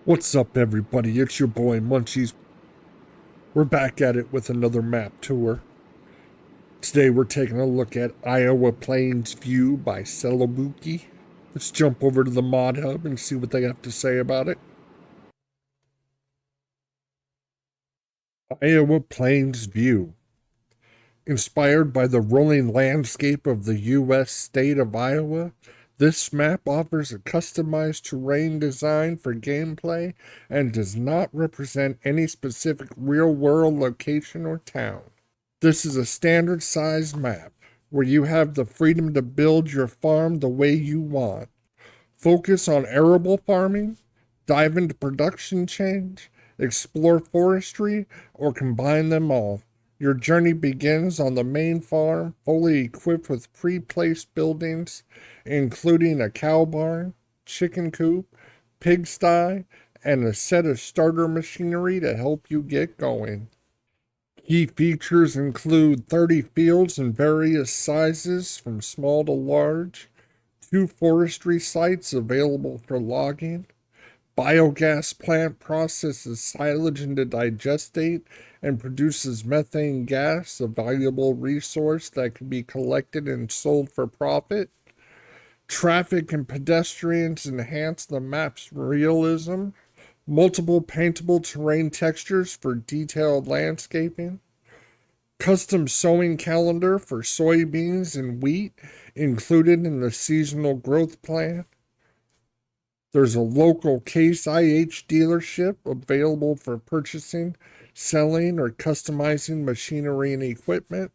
What's up, everybody? It's your boy Munchiezzz. We're back at it with another map tour. Today we're taking a look at Iowa Plains View by Celobuki. Let's jump over to the mod hub and see what they have to say about it. Iowa Plains View. Inspired by the rolling landscape of the U.S. state of Iowa, this map offers a customized terrain design for gameplay and does not represent any specific real-world location or town. This is a standard-sized map where you have the freedom to build your farm the way you want. Focus on arable farming, dive into production change, explore forestry, or combine them all. Your journey begins on the main farm, fully equipped with pre-placed buildings, including a cow barn, chicken coop, pigsty, and a set of starter machinery to help you get going. Key features include 30 fields in various sizes, from small to large, 2 forestry sites available for logging, biogas plant processes silage into digestate and produces methane gas, a valuable resource that can be collected and sold for profit. Traffic and pedestrians enhance the map's realism. Multiple paintable terrain textures for detailed landscaping. Custom sowing calendar for soybeans and wheat included in the seasonal growth plan. There's a local Case IH dealership available for purchasing, selling, or customizing machinery and equipment.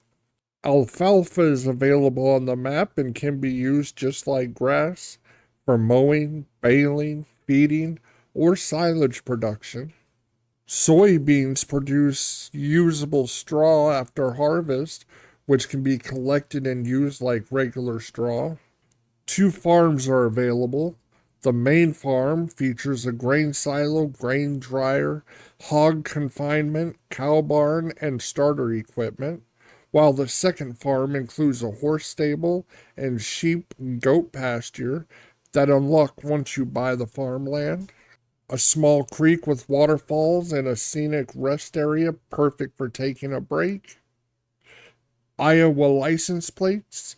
Alfalfa is available on the map and can be used just like grass for mowing, baling, feeding, or silage production. Soybeans produce usable straw after harvest, which can be collected and used like regular straw. 2 farms are available. The main farm features a grain silo, grain dryer, hog confinement, cow barn, and starter equipment, while the second farm includes a horse stable and sheep and goat pasture that unlock once you buy the farmland. A small creek with waterfalls and a scenic rest area perfect for taking a break. Iowa license plates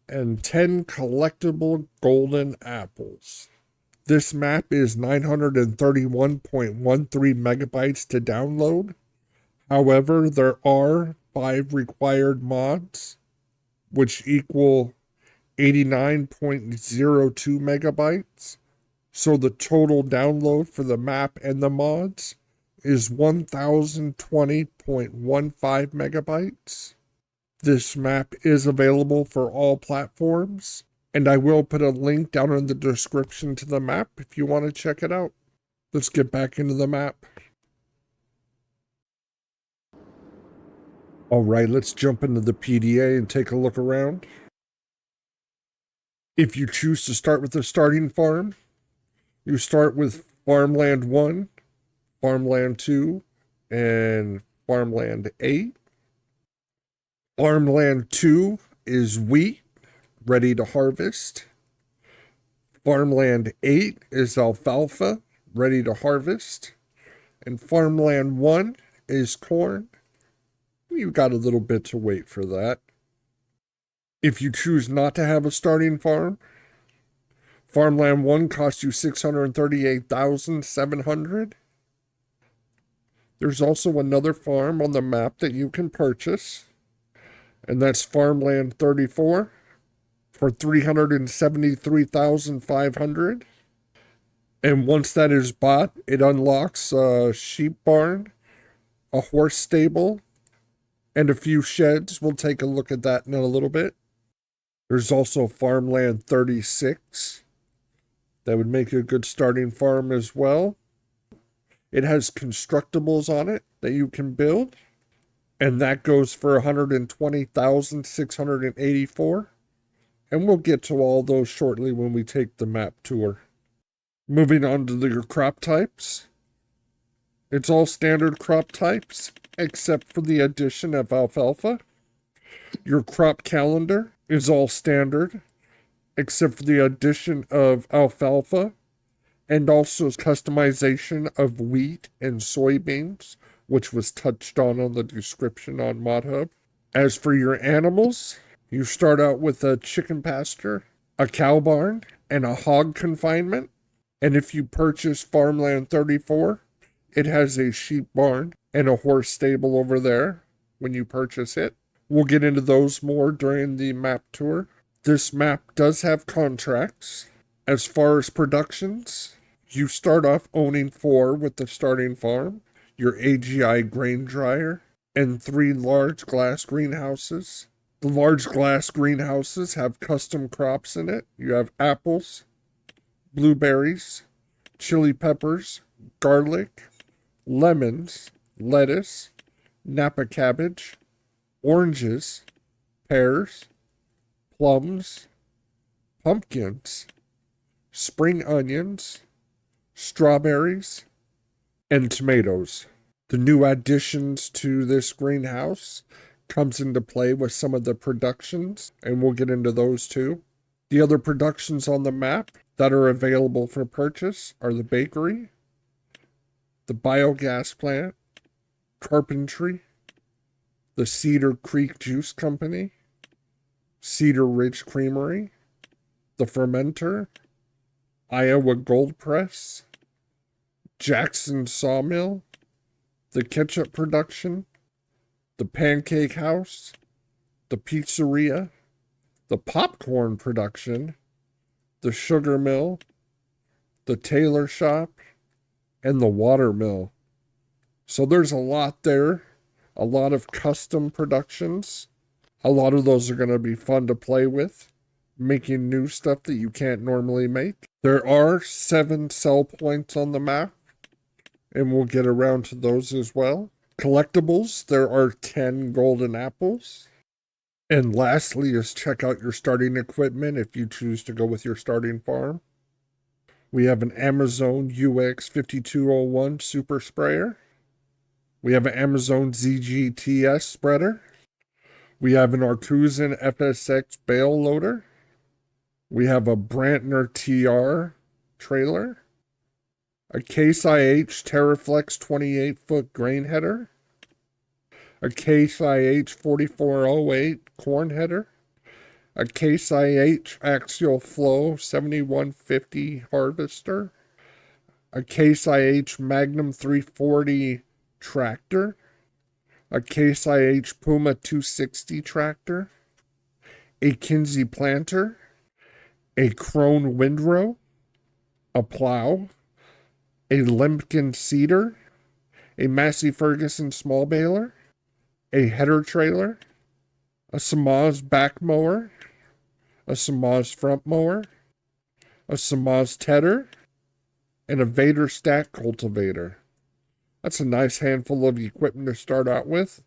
and 10 collectible golden apples. This map is 931.13 megabytes to download. However, there are 5 required mods, which equal 89.02 megabytes. So the total download for the map and the mods is 1020.15 megabytes. This map is available for all platforms, and I will put a link down in the description to the map if you want to check it out. Let's get back into the map. All right, let's jump into the PDA and take a look around. If you choose to start with the starting farm, you start with Farmland 1, Farmland 2, and Farmland 8. Farmland 2 is wheat, ready to harvest. Farmland 8 is alfalfa, ready to harvest. And Farmland 1 is corn. You've got a little bit to wait for that. If you choose not to have a starting farm, Farmland 1 costs you $638,700. There's also another farm on the map that you can purchase, and that's Farmland 34 for $373,500. And once that is bought, it unlocks a sheep barn, a horse stable, and a few sheds. We'll take a look at that in a little bit. There's also Farmland 36. That would make a good starting farm as well. It has constructibles on it that you can build, and that goes for $120,684. And we'll get to all those shortly when we take the map tour. Moving on to your crop types. It's all standard crop types, except for the addition of alfalfa. Your crop calendar is all standard, except for the addition of alfalfa and also customization of wheat and soybeans, which was touched on the description on ModHub. As for your animals, you start out with a chicken pasture, a cow barn, and a hog confinement. And if you purchase Farmland 34, it has a sheep barn and a horse stable over there when you purchase it. We'll get into those more during the map tour. This map does have contracts. As far as productions, you start off owning 4 with the starting farm, your AGI grain dryer, and 3 large glass greenhouses. The large glass greenhouses have custom crops in it. You have apples, blueberries, chili peppers, garlic, lemons, lettuce, Napa cabbage, oranges, pears, plums, pumpkins, spring onions, strawberries, and tomatoes. The new additions to this greenhouse comes into play with some of the productions, and we'll get into those too. The other productions on the map that are available for purchase are the bakery, the biogas plant, carpentry, the Cedar Creek Juice Company, Cedar Ridge Creamery, the fermenter, Iowa Gold Press, Jackson Sawmill, the ketchup production, the pancake house, the pizzeria, the popcorn production, the sugar mill, the tailor shop, and the water mill. So there's a lot there, a lot of custom productions. A lot of those are going to be fun to play with, making new stuff that you can't normally make. There are 7 sell points on the map, and we'll get around to those as well. Collectibles, there are 10 golden apples. And lastly is check out your starting equipment if you choose to go with your starting farm. We have an Amazon UX 5201 super sprayer. We have an Amazon ZGTS spreader. We have an Artusan FSX bale loader. We have a Brantner TR trailer. A Case IH Terraflex 28-foot grain header. A Case IH 4408 corn header. A Case IH Axial Flow 7150 harvester. A Case IH Magnum 340 tractor. A Case IH Puma 260 tractor. A Kinsey planter. A Krone windrow. A plow. A Lemkin seeder. A Massey Ferguson small baler. A header trailer, a Samaz back mower, a Samaz front mower, a Samaz tedder, and a Vader stack cultivator. That's a nice handful of equipment to start out with.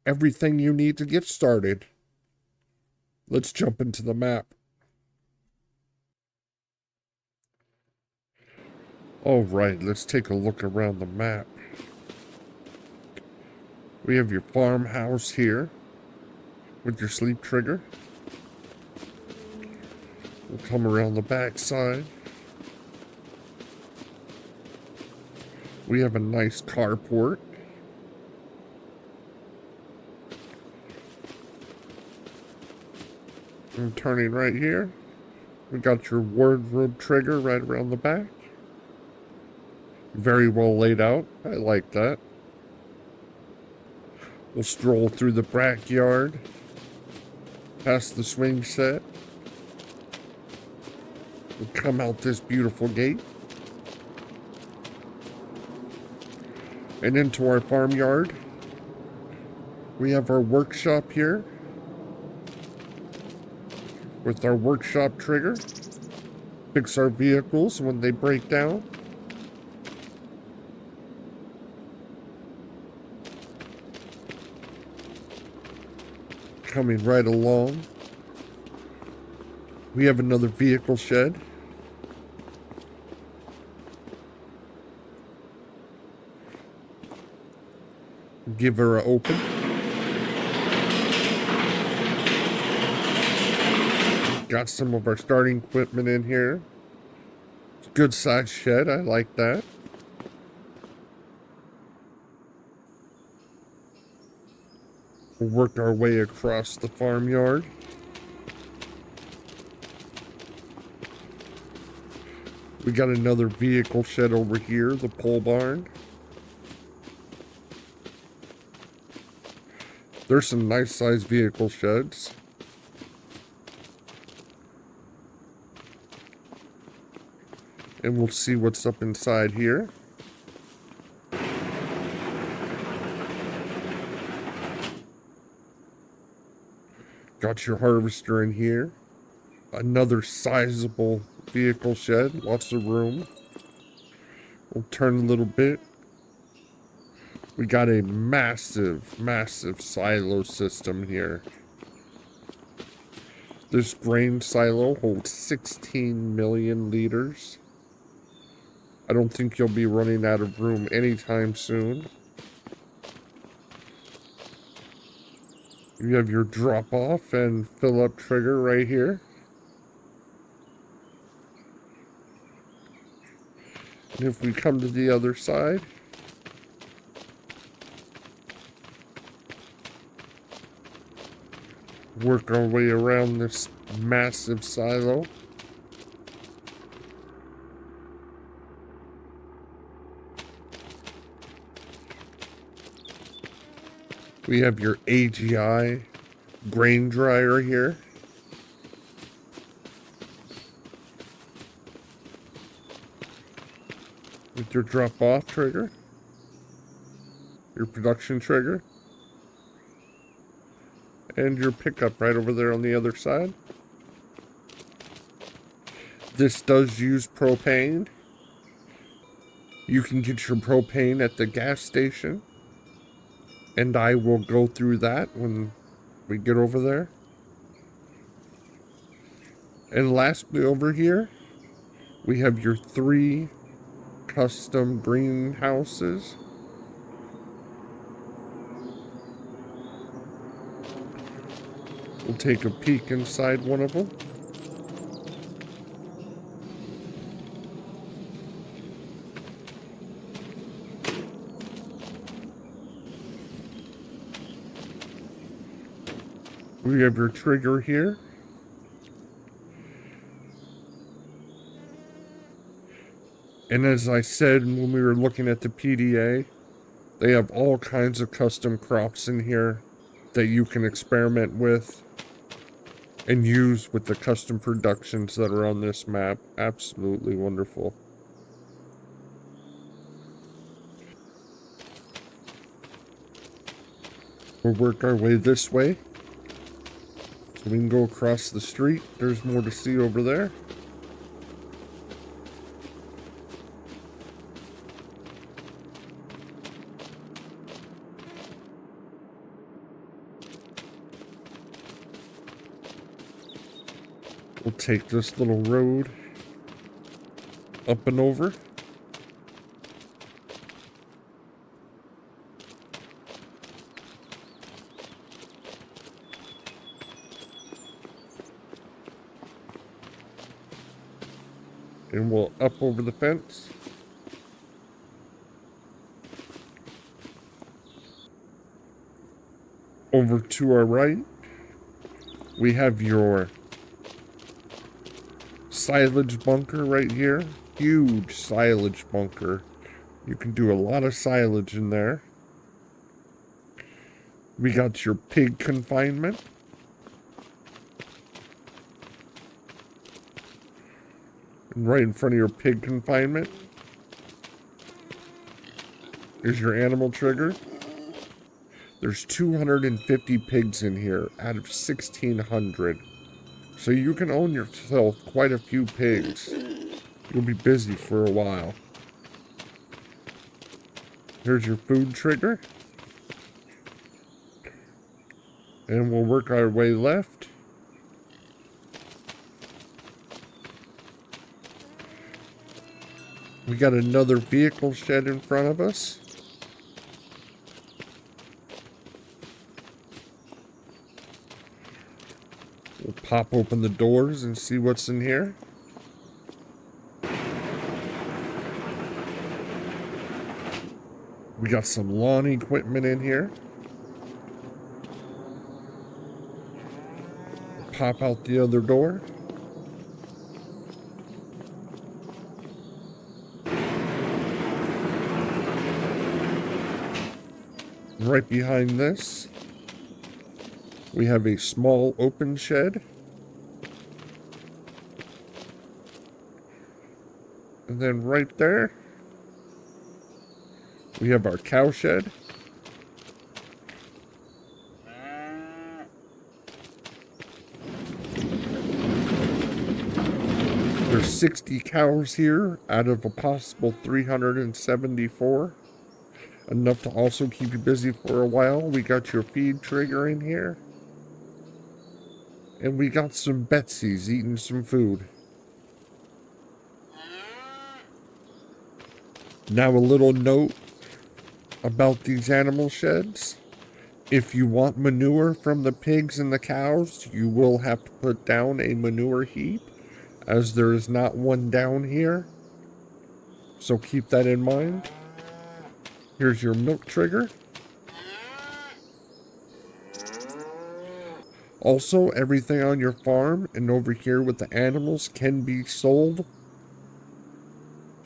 Everything you need to get started. Let's jump into the map. All right, let's take a look around the map. We have your farmhouse here with your sleep trigger. We'll come around the back side. We have a nice carport. And turning right here, we got your wardrobe trigger right around the back. Very well laid out. I like that. We'll stroll through the backyard, past the swing set. We'll come out this beautiful gate and into our farmyard. We have our workshop here with our workshop trigger. Fix our vehicles when they break down. Coming right along, we have another vehicle shed. Give her an open. Got some of our starting equipment in here. Good size shed, I like that. We'll work our way across the farmyard. We got another vehicle shed over here, the pole barn. There's some nice sized vehicle sheds. And we'll see what's up inside here. Got your harvester in here. Another sizable vehicle shed. Lots of room. We'll turn a little bit. We got a massive, massive silo system here. This grain silo holds 16 million liters. I don't think you'll be running out of room anytime soon. You have your drop off and fill up trigger right here. And if we come to the other side, work our way around this massive silo. We have your AGI grain dryer here. With your drop-off trigger. Your production trigger. And your pickup right over there on the other side. This does use propane. You can get your propane at the gas station. And I will go through that when we get over there. And lastly over here, we have your 3 custom greenhouses. We'll take a peek inside one of them. We have your trigger here. And as I said when we were looking at the PDA, they have all kinds of custom crops in here that you can experiment with and use with the custom productions that are on this map. Absolutely wonderful. We'll work our way this way. So we can go across the street. There's more to see over there. We'll take this little road up and over. And we'll up over the fence. Over to our right, we have your silage bunker right here. Huge silage bunker. You can do a lot of silage in there. We got your pig confinement. And right in front of your pig confinement is your animal trigger. There's 250 pigs in here out of 1,600. So you can own yourself quite a few pigs. You'll be busy for a while. Here's your food trigger. And we'll work our way left. We got another vehicle shed in front of us. We'll pop open the doors and see what's in here. We got some lawn equipment in here. Pop out the other door. Right behind this, we have a small open shed. And then right there, we have our cow shed. There's 60 cows here out of a possible 374. Enough to also keep you busy for a while. We got your feed trigger in here. And we got some Betsy's eating some food. Now a little note about these animal sheds. If you want manure from the pigs and the cows, you will have to put down a manure heap, as there is not one down here. So keep that in mind. Here's your milk trigger. Also, everything on your farm and over here with the animals can be sold.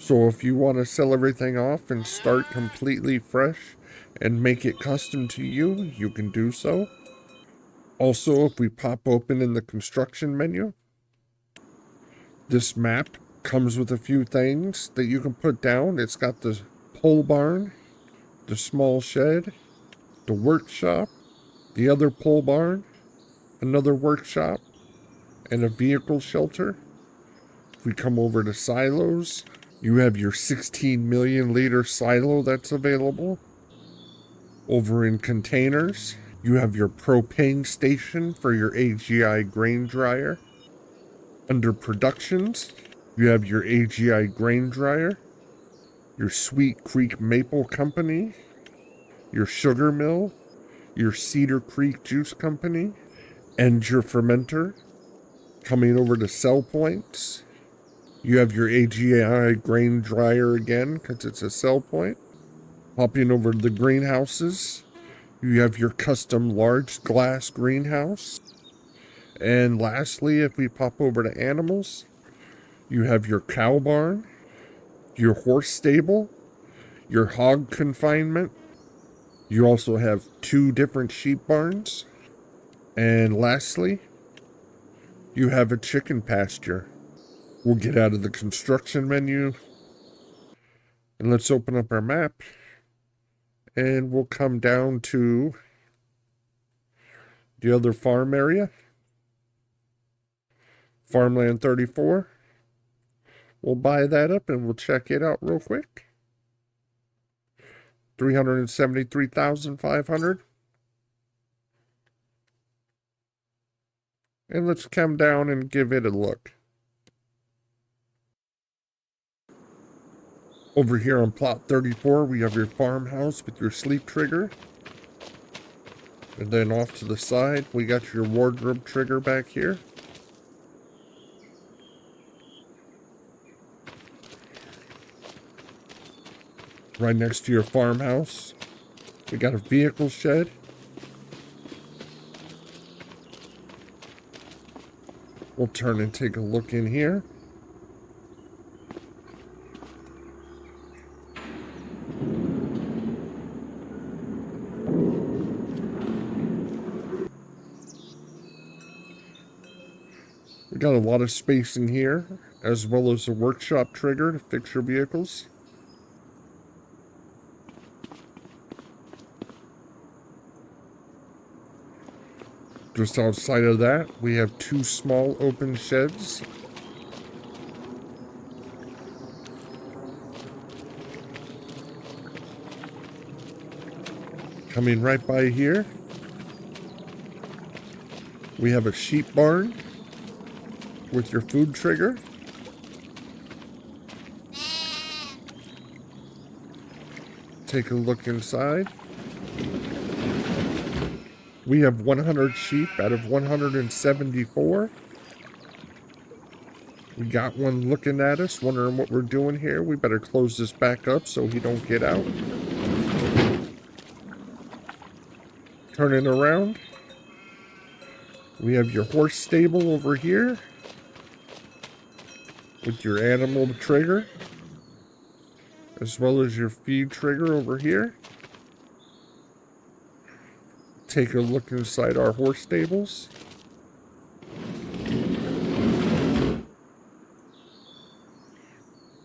So if you want to sell everything off and start completely fresh and make it custom to you, you can do so. Also, if we pop open in the construction menu, this map comes with a few things that you can put down. It's got the pole barn, the small shed, the workshop, the other pole barn, another workshop, and a vehicle shelter. If we come over to silos, you have your 16 million liter silo that's available. Over in containers, you have your propane station for your AGI grain dryer. Under productions, you have your AGI grain dryer, your Sweet Creek Maple Company, your sugar mill, your Cedar Creek Juice Company, and your fermenter. Coming over to sell points, you have your AGI grain dryer again, because it's a sell point. Hopping over to the greenhouses, you have your custom large glass greenhouse. And lastly, if we pop over to animals, you have your cow barn, your horse stable, your hog confinement. You also have 2 different sheep barns. And lastly, you have a chicken pasture. We'll get out of the construction menu and let's open up our map. And we'll come down to the other farm area. Farmland 34. We'll buy that up and we'll check it out real quick. 373,500. And let's come down and give it a look. Over here on plot 34, we have your farmhouse with your sleep trigger. And then off to the side, we got your wardrobe trigger back here. Right next to your farmhouse, we got a vehicle shed. We'll turn and take a look in here. We got a lot of space in here, as well as a workshop trigger to fix your vehicles. Just outside of that, we have 2 small open sheds. Coming right by here, we have a sheep barn with your food trigger. Take a look inside. We have 100 sheep out of 174. We got one looking at us, wondering what we're doing here. We better close this back up so he don't get out. Turning around, we have your horse stable over here with your animal trigger, as well as your feed trigger over here. Take a look inside our horse stables.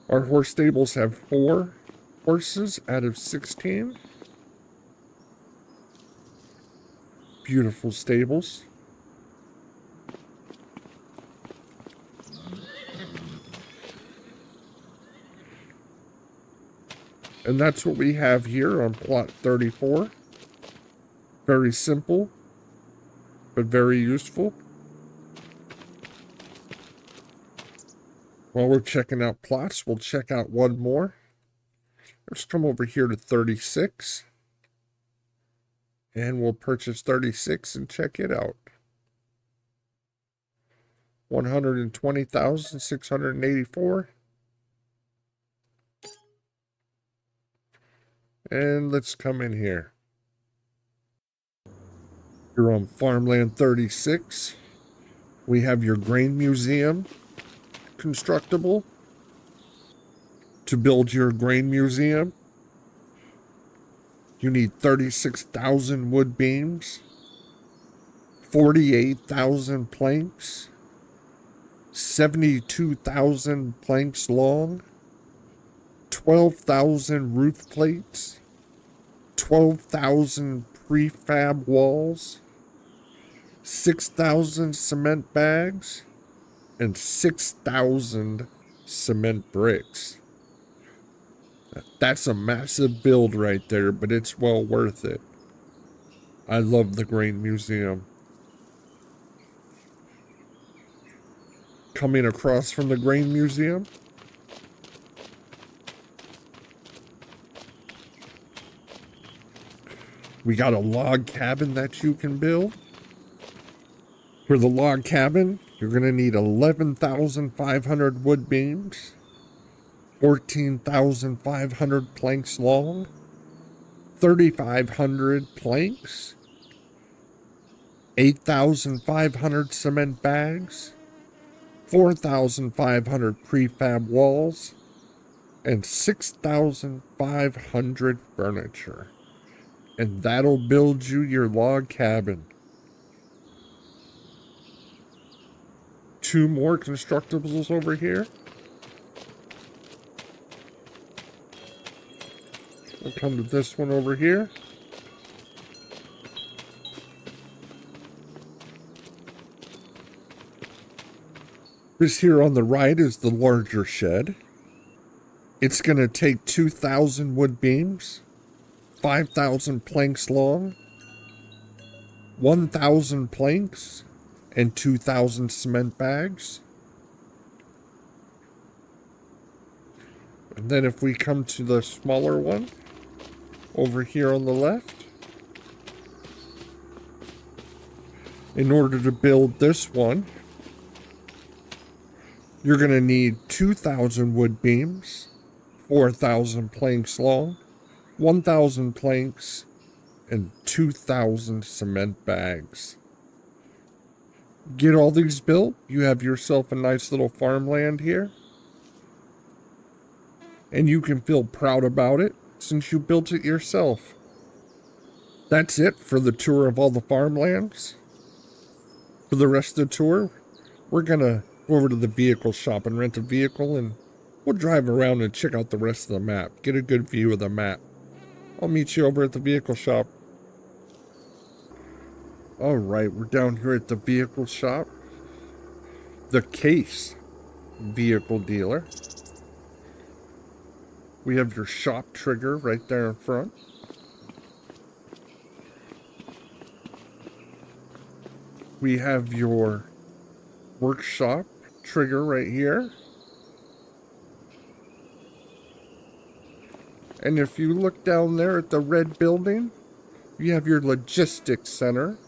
Our horse stables have 4 horses out of 16. Beautiful stables. And that's what we have here on plot 34. Very simple, but very useful. While we're checking out plots, we'll check out one more. Let's come over here to 36. And we'll purchase 36 and check it out. 120,684. And let's come in here. You're on Farmland 36. We have your grain museum constructible. To build your grain museum, you need 36,000 wood beams, 48,000 planks, 72,000 planks long, 12,000 roof plates, 12,000 prefab walls, 6,000 cement bags, and 6,000 cement bricks. That's a massive build right there, but it's well worth it. I love the Grain Museum. Coming across from the Grain Museum, we got a log cabin that you can build. For the log cabin, you're going to need 11,500 wood beams, 14,500 planks long, 3,500 planks, 8,500 cement bags, 4,500 prefab walls, and 6,500 furniture. And that'll build you your log cabin. 2 more constructibles over here. We'll come to this one over here. This here on the right is the larger shed. It's going to take 2,000 wood beams, 5,000 planks long, 1,000 planks, and 2,000 cement bags. And then if we come to the smaller one, over here on the left, in order to build this one, you're going to need 2,000 wood beams, 4,000 planks long, 1,000 planks, and 2,000 cement bags. Get all these built, you have yourself a nice little farmland here. And you can feel proud about it since you built it yourself. That's it for the tour of all the farmlands. For the rest of the tour, we're going to go over to the vehicle shop and rent a vehicle, and we'll drive around and check out the rest of the map. Get a good view of the map. I'll meet you over at the vehicle shop. Alright, we're down here at the vehicle shop. The Case vehicle dealer. We have your shop trigger right there in front. We have your workshop trigger right here. And if you look down there at the red building, you have your logistics center,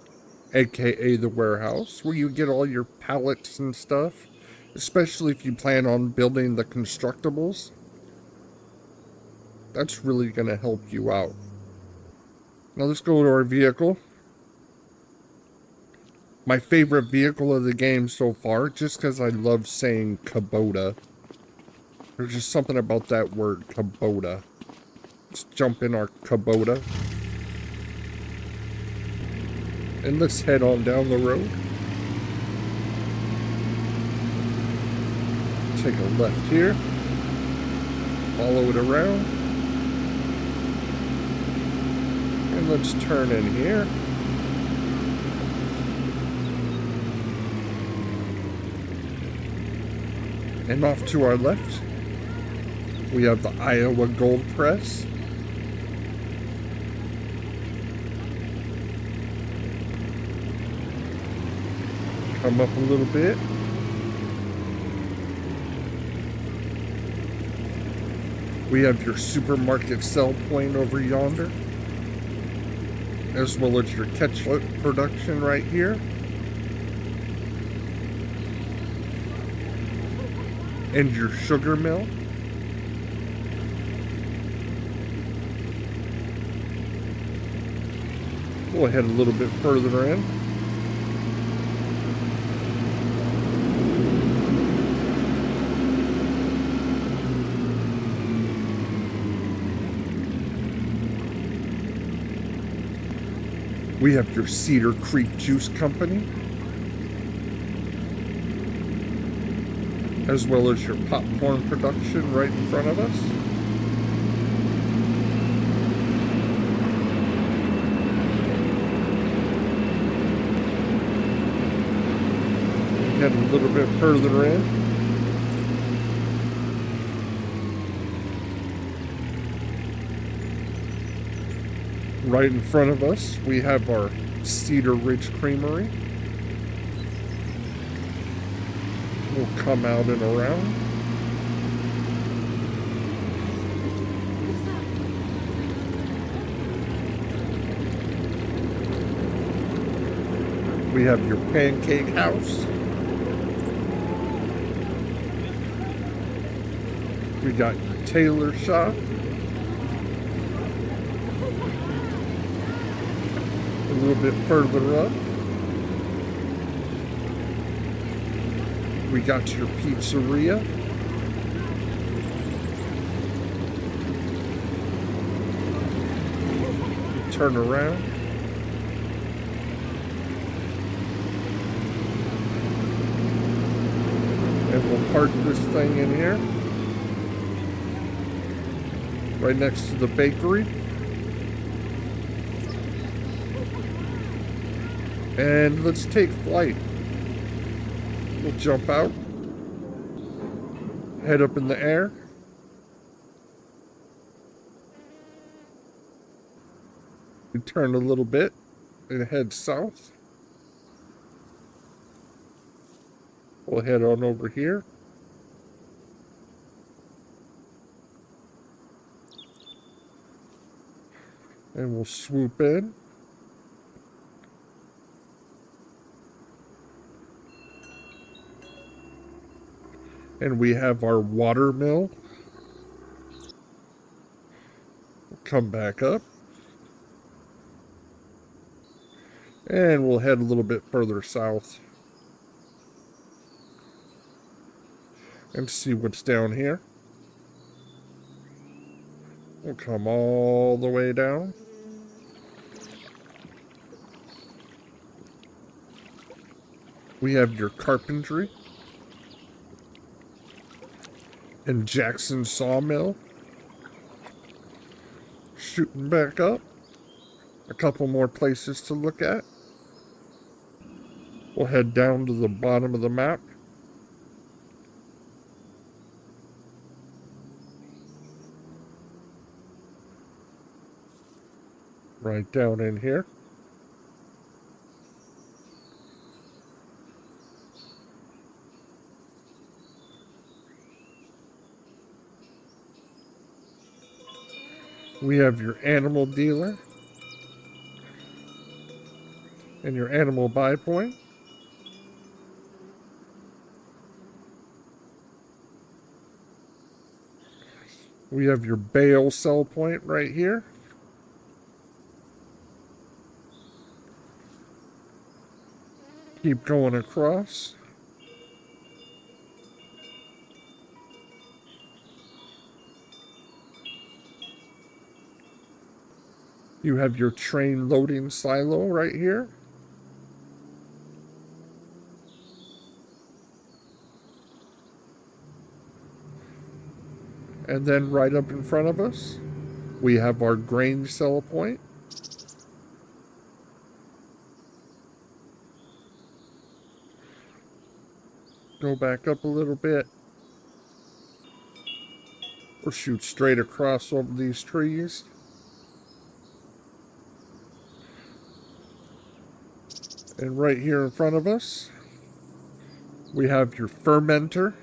aka the warehouse, where you get all your pallets and stuff, especially if you plan on building the constructibles. That's really going to help you out. Now let's go to our vehicle. My favorite vehicle of the game so far, just because I love saying Kubota. There's just something about that word, Kubota. Let's jump in our Kubota. And let's head on down the road. Take a left here. Follow it around. And let's turn in here. And off to our left, we have the Iowa Gold Press. Come up a little bit. We have your supermarket sell point over yonder, as well as your ketchup production right here. And your sugar mill. We'll head a little bit further in. We have your Cedar Creek Juice Company, as well as your popcorn production right in front of us. Head a little bit further in. Right in front of us, we have our Cedar Ridge Creamery. We'll come out and around. We have your Pancake House. We got your tailor shop. A little bit further up, we got your pizzeria. Turn around. And we'll park this thing in here, right next to the bakery. And let's take flight. We'll jump out, head up in the air. We turn a little bit and head south. We'll head on over here. And we'll swoop in. And we have our water mill. We'll come back up. And we'll head a little bit further south and see what's down here. We'll come all the way down. We have your carpentry and Jackson Sawmill. Shooting back up. A couple more places to look at. We'll head down to the bottom of the map. Right down in here. We have your animal dealer and your animal buy point. We have your bale sell point right here. Keep going across. You have your train loading silo right here. And then right up in front of us, we have our grain sell point. Go back up a little bit. Or shoot straight across over these trees. And right here in front of us, we have your fermenter,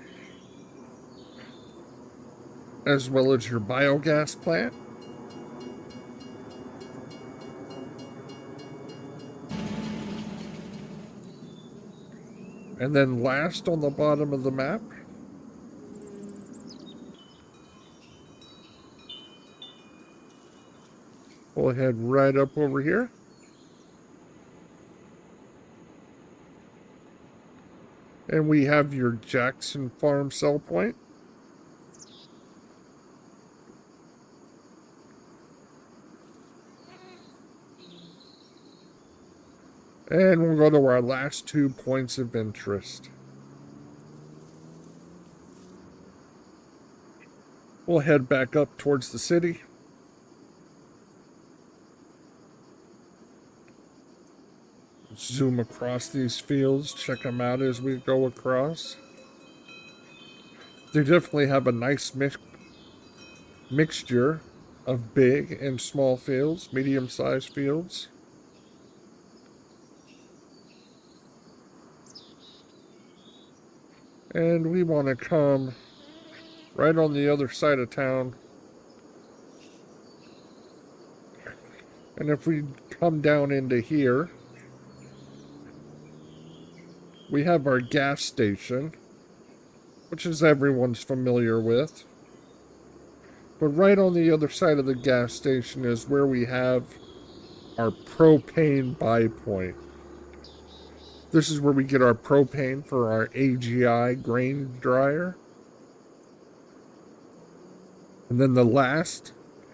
as well as your biogas plant. And then last on the bottom of the map, we'll head right up over here. And we have your Jackson Farm sell point. And we'll go to our last 2 points of interest. We'll head back up towards the city. Zoom across these fields, check them out as we go across. They definitely have a nice mixture of big and small fields, medium-sized fields. And we want to come right on the other side of town. And if we come down into here, we have our gas station, which is everyone's familiar with. But right on the other side of the gas station is where we have our propane buy point. This is where we get our propane for our AGI grain dryer. And then the last,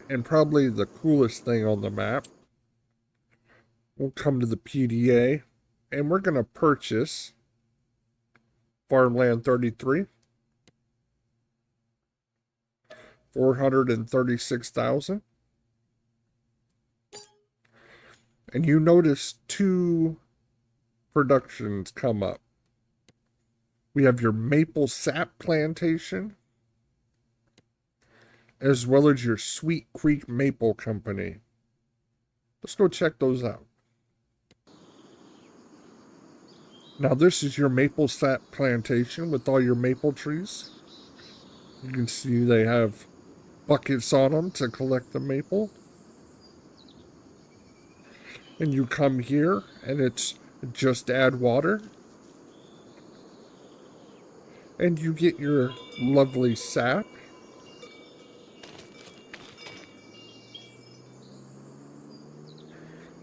and probably the coolest thing on the map, we'll come to the PDA, and we're going to purchase Farmland 33. 436,000. And you notice 2 productions come up. We have your maple sap plantation, as well as your Sweet Creek Maple Company. Let's go check those out. Now this is your maple sap plantation with all your maple trees. You can see they have buckets on them to collect the maple. And you come here and it's just add water. And you get your lovely sap.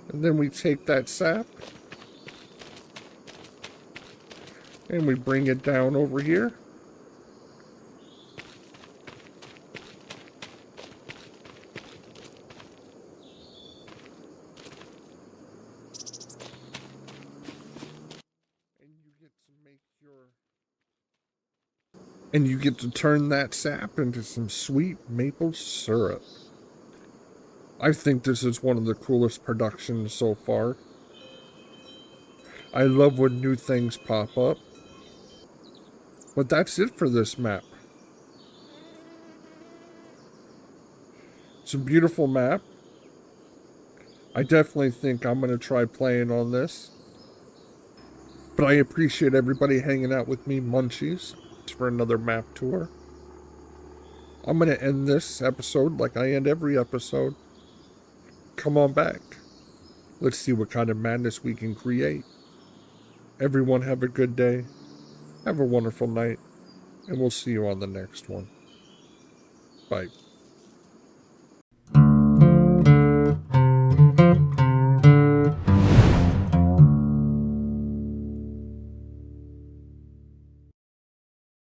And then we take that sap and we bring it down over here. And you get to turn that sap into some sweet maple syrup. I think this is one of the coolest productions so far. I love when new things pop up. But that's it for this map. It's a beautiful map. I definitely think I'm going to try playing on this. But I appreciate everybody hanging out with me, Munchiezzz, for another map tour. I'm going to end this episode like I end every episode. Come on back. Let's see what kind of madness we can create. Everyone have a good day. Have a wonderful night. And we'll see you on the next one. Bye.